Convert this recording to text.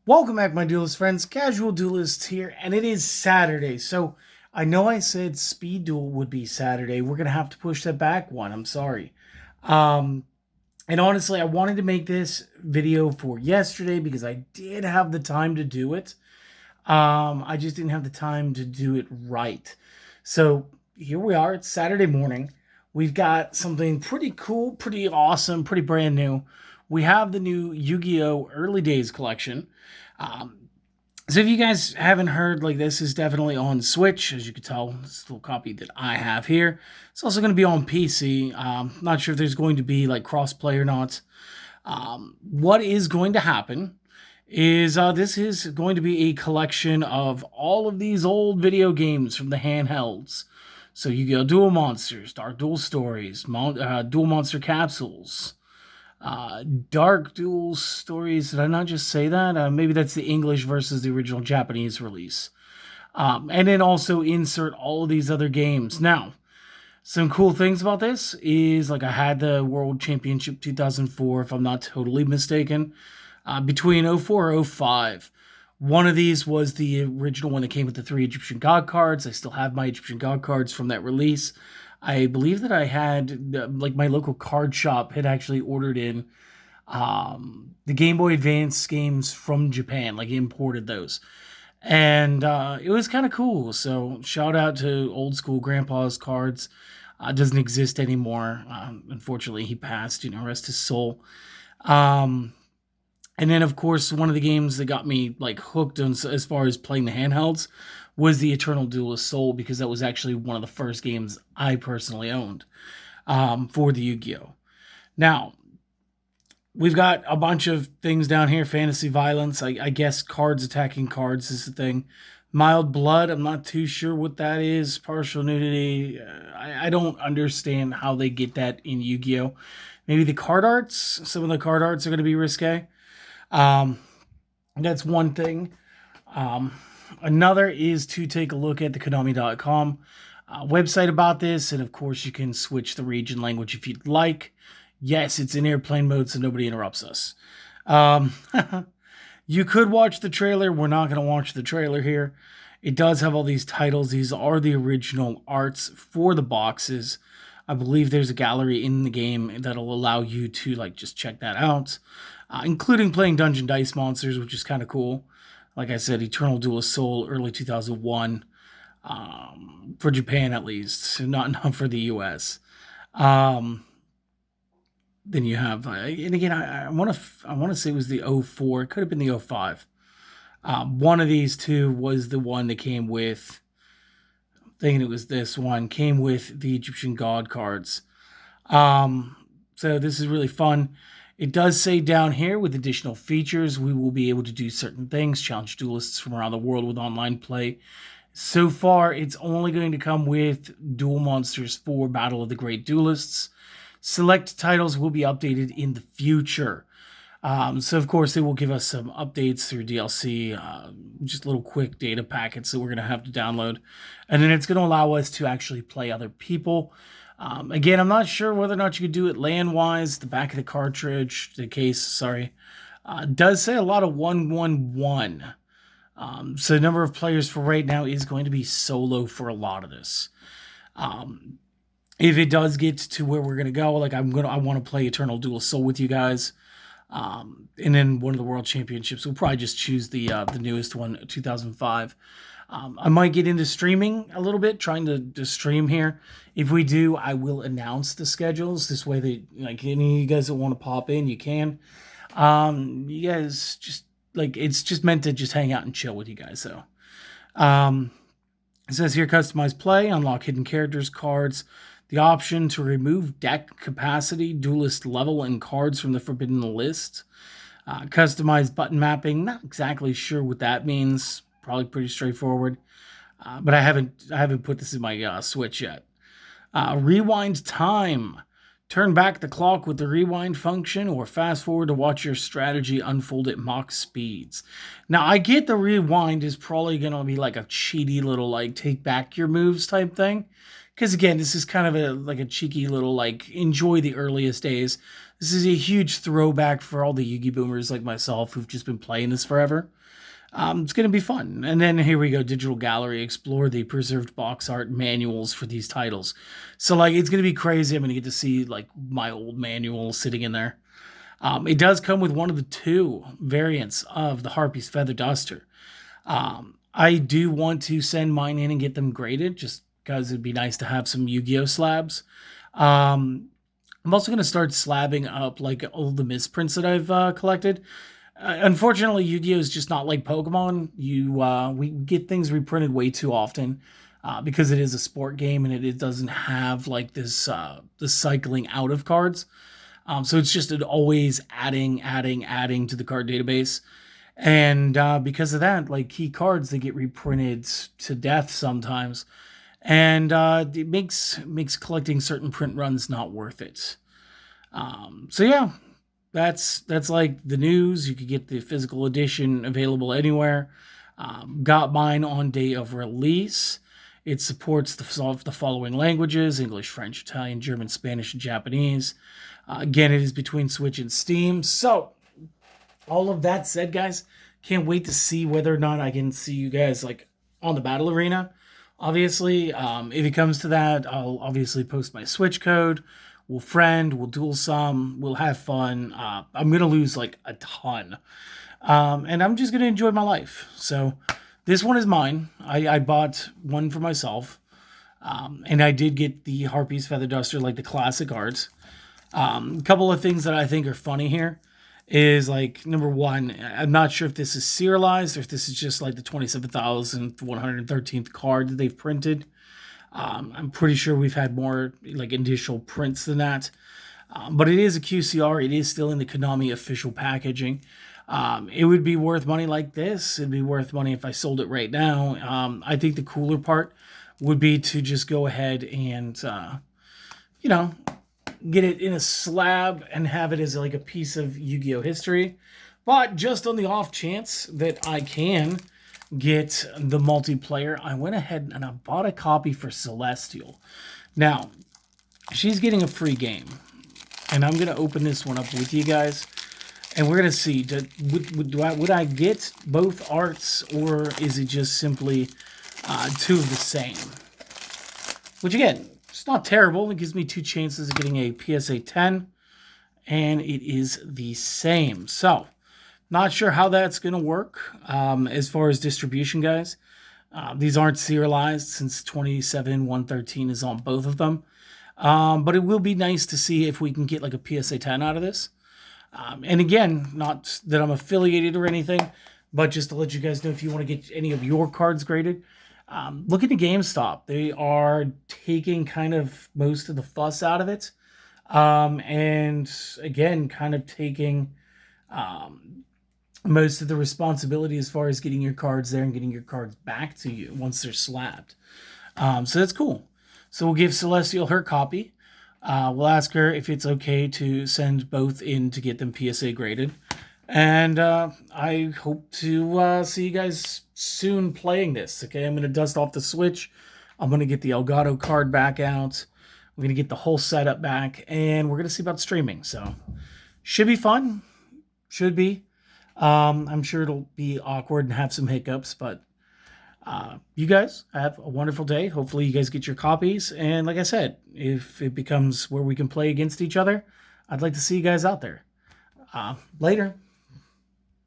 Welcome back, my duelist friends. Casual Duelists here, and it is Saturday. So I know I said Speed Duel would be Saturday. We're gonna have to push that back one. I'm sorry. Um, and honestly, I wanted to make this video for yesterday because I did have the time to do it. I just didn't have the time to do it right. So here we are. It's Saturday morning. We've got something pretty cool, pretty awesome, pretty brand new. We have the new Yu-Gi-Oh! Early Days collection. Um, so if you guys haven't heard, like, this is definitely on Switch, as you can tell. This little copy that I have here. It's also going to be on PC. Not sure if there's going to be like cross-play or not. What is going to happen is this is going to be a collection of all of these old video games from the handhelds. So Yu-Gi-Oh! Duel Monsters, Dark Duel Stories, Duel Monster Capsules, Dark Duel Stories. Did I not just say that? Maybe that's the English versus the original Japanese release. And then also insert all of these other games. Now, some cool things about this is, like, I had the World Championship 2004, if I'm not totally mistaken, between 04 or 05. One of these was the original one that came with the 3 Egyptian God cards. I still have my Egyptian God cards from that release. I believe that I had, like, my local card shop had actually ordered in the Game Boy Advance games from Japan, like imported those. And it was kind of cool. So shout out to old school grandpa's cards. Doesn't exist anymore. Unfortunately, he passed, rest his soul. And then, of course, one of the games that got me, like, hooked on, as far as playing the handhelds, was the Eternal Duelist Soul, because that was actually one of the first games I personally owned for the Yu-Gi-Oh! Now, we've got a bunch of things down here. Fantasy violence, I guess cards attacking cards is the thing. Mild blood, I'm not too sure what that is. Partial nudity, I don't understand how they get that in Yu-Gi-Oh! Maybe the card arts, some of the card arts are going to be risque. That's one thing. Another is to take a look at the Konami.com website about this, and of course you can switch the region language if you'd like. Yes, it's in airplane mode, so nobody interrupts us. You could watch the trailer. We're not going to watch the trailer here. It does have all these titles. These are the original arts for the boxes. I believe there's a gallery in the game that'll allow you to, like, just check that out, including playing Dungeon Dice Monsters, which is kind of cool. Like I said, Eternal Duelist Soul, early 2001, for Japan at least, not for the US. Then you have, and again, I want to say it was the 04. It could have been the 05. One of these two was the one that came with, I'm thinking it was this one, came with the Egyptian God cards. So this is really fun. It does say down here, with additional features, we will be able to do certain things, challenge duelists from around the world with online play. So far, it's only going to come with Duel Monsters 4 Battle of the Great Duelists. Select titles will be updated in the future. So, of course, they will give us some updates through DLC, just little quick data packets that we're going to have to download. And then it's going to allow us to actually play other people. Again, I'm not sure whether or not you could do it land-wise. The back of the cartridge, the case, sorry, does say a lot of 1-1-1. So the number of players for right now is going to be solo for a lot of this. If it does get to where we're going to go, like, I want to play Eternal Duel Soul with you guys. And then one of the World Championships, we'll probably just choose the newest one, 2005. I might get into streaming a little bit, trying to stream here. If we do, I will announce the schedules. This way, that, like, any of you guys that want to pop in, you can. You guys just, like, it's just meant to just hang out and chill with you guys. So, it says here, customize play, unlock hidden characters, cards, the option to remove deck capacity, duelist level, and cards from the forbidden list. Customize button mapping. Not exactly sure what that means. Probably pretty straightforward. But I haven't put this in my Switch yet. Rewind time. Turn back the clock with the rewind function, or fast forward to watch your strategy unfold at mock speeds. Now, I get the rewind is probably going to be like a cheaty little, like, take back your moves type thing, because again, this is kind of a cheeky little like enjoy the earliest days. This is a huge throwback for all the Yugi boomers like myself who've just been playing this forever. It's going to be fun. And then here we go, Digital Gallery, explore the preserved box art manuals for these titles. So like, it's going to be crazy. I'm going to get to see like my old manual sitting in there. It does come with one of the two variants of the Harpy's Feather Duster. I do want to send mine in and get them graded just because it'd be nice to have some Yu-Gi-Oh slabs. I'm also going to start slabbing up like all the misprints that I've collected. Unfortunately, Yu-Gi-Oh is just not like Pokemon. We get things reprinted way too often because it is a sport game and it doesn't have like this the cycling out of cards. So it's just always adding to the card database. And because of that, like key cards, they get reprinted to death sometimes. And it makes collecting certain print runs not worth it. So yeah, that's like the news. You could get the physical edition available anywhere. Got mine on day of release. It supports the following languages: English, French, Italian, German, Spanish, and Japanese. Again, it is between Switch and Steam. So all of that said, guys, can't wait to see whether or not I can see you guys like on the battle arena. Obviously, if it comes to that, I'll obviously post my Switch code. We'll friend, we'll duel some, we'll have fun. I'm going to lose like a ton. And I'm just going to enjoy my life. So this one is mine. I bought one for myself. And I did get the Harpy's Feather Duster, like the classic art. A couple of things that I think are funny here is like, number one, I'm not sure if this is serialized or if this is just like the 27,113th card that they've printed. I'm pretty sure we've had more like initial prints than that. But it is a QCR. It is still in the Konami official packaging. It would be worth money like this. It'd be worth money if I sold it right now. I think the cooler part would be to just go ahead and, get it in a slab and have it as like a piece of Yu-Gi-Oh history. But just on the off chance that I can get the multiplayer, I went ahead and I bought a copy for Celestial. Now, she's getting a free game. And I'm going to open this one up with you guys. And we're going to see, would I get both arts, or is it just simply two of the same? Which again, it's not terrible. It gives me two chances of getting a PSA 10. And it is the same. So, not sure how that's going to work as far as distribution, guys. These aren't serialized since 27,113 is on both of them. But it will be nice to see if we can get like a PSA 10 out of this. And again, not that I'm affiliated or anything, but just to let you guys know, if you want to get any of your cards graded, look at the GameStop. They are taking kind of most of the fuss out of it. And again, kind of taking most of the responsibility as far as getting your cards there and getting your cards back to you once they're slabbed. So that's cool. So we'll give Celestial her copy. We'll ask her if it's okay to send both in to get them PSA graded. And I hope to see you guys soon playing this. Okay, I'm going to dust off the Switch. I'm going to get the Elgato card back out. We're going to get the whole setup back. And we're going to see about streaming. So, should be fun. Should be. I'm sure it'll be awkward and have some hiccups. But you guys have a wonderful day. Hopefully you guys get your copies. And like I said, if it becomes where we can play against each other, I'd like to see you guys out there. Later.